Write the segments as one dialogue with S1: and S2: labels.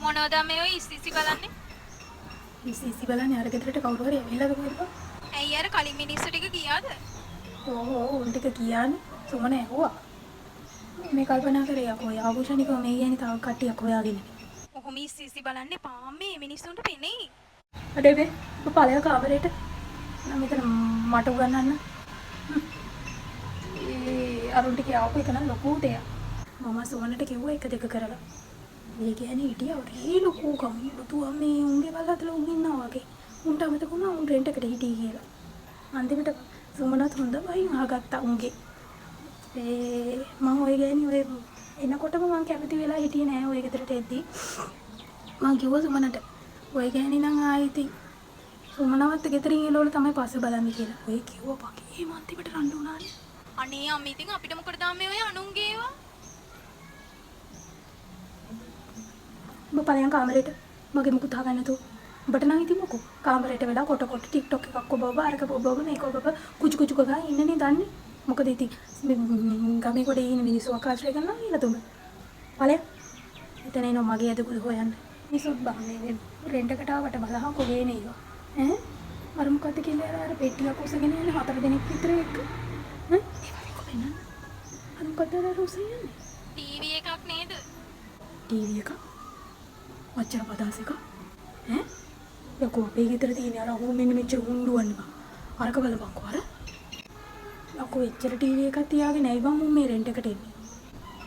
S1: මොනවද මේ ඔය ඉස්සිසි බලන්නේ?
S2: ඉස්සිසි බලන්නේ අර ගෙදරට කවුරු හරි ඇවිල්ලාද කොහෙද?
S1: ඇයි අර කලින් මිනිස්සු ටික ගියාද?
S2: උන් ටික කියන්නේ සුමන ඇහුවා. මේ කල්පනා කරේ යකෝ ආභූෂණිකව මේ කියන්නේ තව කට්ටියක් හොයාගෙන.
S1: ඔහොම ඉස්සිසි බලන්නේ පාම් මේ මිනිස්සුන්ට පෙනේ.
S2: අඩේ වේ ඔබ පළය කාමරේට මම මෙතන මට උගන්නන්න. ඒ අරුන් ටික ආපු එක නම් ලොකු දෙයක්. මම සුමනට කිව්වා එක දෙක කරලා. මේ කියන්නේ හිටියා ඔරේ ලොකු කම්බුතුවා මේ උන්ගේ බල්ලතල උන් ඉන්නවා වගේ. උන්ට අමතක වුණා උන් රෙන්ට් එකට හිටියේ කියලා. අන්තිමට සුමනත් හොඳයි අහගත්තා උන්ගේ. මම ඔය ගෑණි ඔය එනකොටම මම කැමති වෙලා හිටියේ නෑ ඔය ගෙදරට එද්දි. මම කිව්වා සුමනට ඔය ගෑණි නම් ආයිති සුමනවත් ගෙදරින් එළවල තමයි පස්සේ බලන්නේ කියලා. ඔය කිව්වා පගේ මම අන්තිමට රණ්ඩු වුණානේ.
S1: අනේ අම්මී ඉතින් අපිට මොකටද මේ ඔය අනුන්ගේ ඒවා?
S2: ඔබ පළයන් කාමරේට මගේ මුකුත් අහගන්න නැතුව. ඔබට නම් ඉතින් මොකෝ කාමරේට වෙලා කොට TikTok එකක් ඔබ අරක ඔබ මේක ඔබ කුචු කුචු ගා ඉන්නනේ දන්නේ. මොකද ඉතින් ගමේ කොට ඉන්න මිනිස්සු ආකාශය ගන්නවා කියලා තුඹ. පළයන්. එතන එනවා මගේ ඇදකුද හොයන්න. මිනිස්සුත් බන්නේ රෙන්ට් එකට ආවට බලහන් කොගේ නේ ඒවා. ඈ අර මොකද්ද කියන්නේ අර පෙට්ටියක් උසගෙන යන්නේ 4 දෙනෙක් විතර එක්ක. ඈ ඒවා කොහෙන්ද? අර මොකද්ද අර උසයන්නේ?
S1: ටීවී එකක් නේද?
S2: ටීවී එකක් වච්චර පදාස එක ඈ යකෝ අපේ ගෙදර තියෙන අර හෝ මෙන්න මෙච්චර හුණ්ඩුවන්නේ බං අරක බලපන්කෝ අර යකෝ එච්චර ටීවී එකක් තියාගෙන ඇයි බං මුන් මේ රෙන්ට් එකට එන්නේ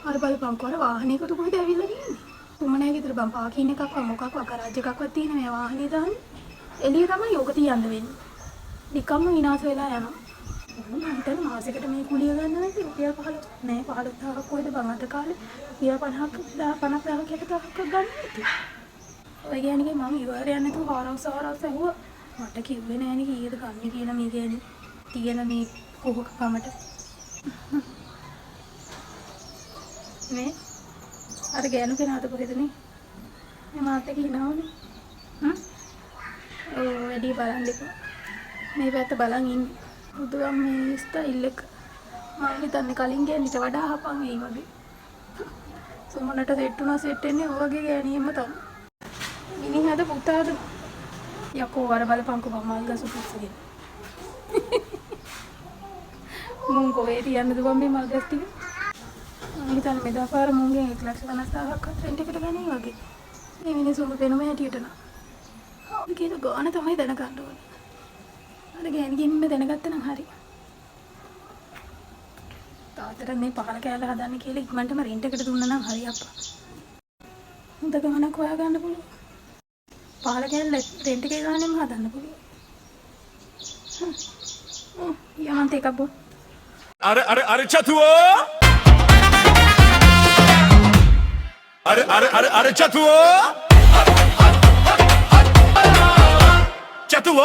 S2: අර බලපන්කෝ අර වාහනයකට කොහෙද ඇවිල්ලා ඉන්නේ තුමනේ ගෙදර බං පාකින් එකක් මොකක්වත් ගරාජ් එකක්වත් තියෙන මේ වාහනේ දාන්නේ එළිය තමයි යෝග තියන්න වෙන්නේ නිකම්ම විනාශ වෙලා යනවා මම හිතන්නේ මාසෙකට මේ කුලිය ගන්න නැති රුපියල් 15 නෑ 15000ක් කොහෙද බං අද කාලේ රුපියල් 50ක් 50000ක් 1000ක් ගන්න නැති ඔය කියන්නේ මම ඉවර යන්නේ නැතුව හාරවස් ඇහුවා මට කිව්වේ නෑනේ කීයද ගන්න කියලා මේ කියන්නේ තියෙන මේ කොහොක කමට මේ අර ගෑනු කෙනාට කොහෙදනේ මේ මාත් එක්ක ඉනවනේ ඔව් වැඩි බලන් දෙපා මේ පැත්ත බලන් ඉන්නේ බුදුන් මේ ස්ටයිල් එක මම හිතන්නේ කලින් ගෑනිට වඩා හපන් වෙයි වගේ සුමනට සෙට් වෙන්නේ ඔය වගේ ගෑනියෙම තමයි මිනිහද පුතාද යකෝ වර බලපංකෝ මල් ගසු පුස්සගෙන මුන් කොහේ තියන්නද බම් මේ මල් ගස් ටික මම හිතන්නේ මෙදාපාර මුන්ගෙන් 1,50,000ක් රෙන්ට් එකට ගන්නේ වගේ මේ මිනිස්සුන්ගේ පෙනුම හැටියට නා මේකේ ගාන තමයි දැනගන්න ඕනේ අර ගෑණිගෙන් දැනගත්තා නම් හරි තාත්තට මේ පහල කෑල්ල හදන්න කියලා ඉක්මනටම රෙන්ට් එකට දුන්නා නම් හරි අප්පා හොඳ ගමනක් හොයාගන්න පුළුවන් පහල කෑල්ල රෙන්ට් එකේ ගානෙම හදන්න පුළුවන් යමන්ත එකක් බෝ
S3: अरे चतुओ अरे चतुओ चतुओ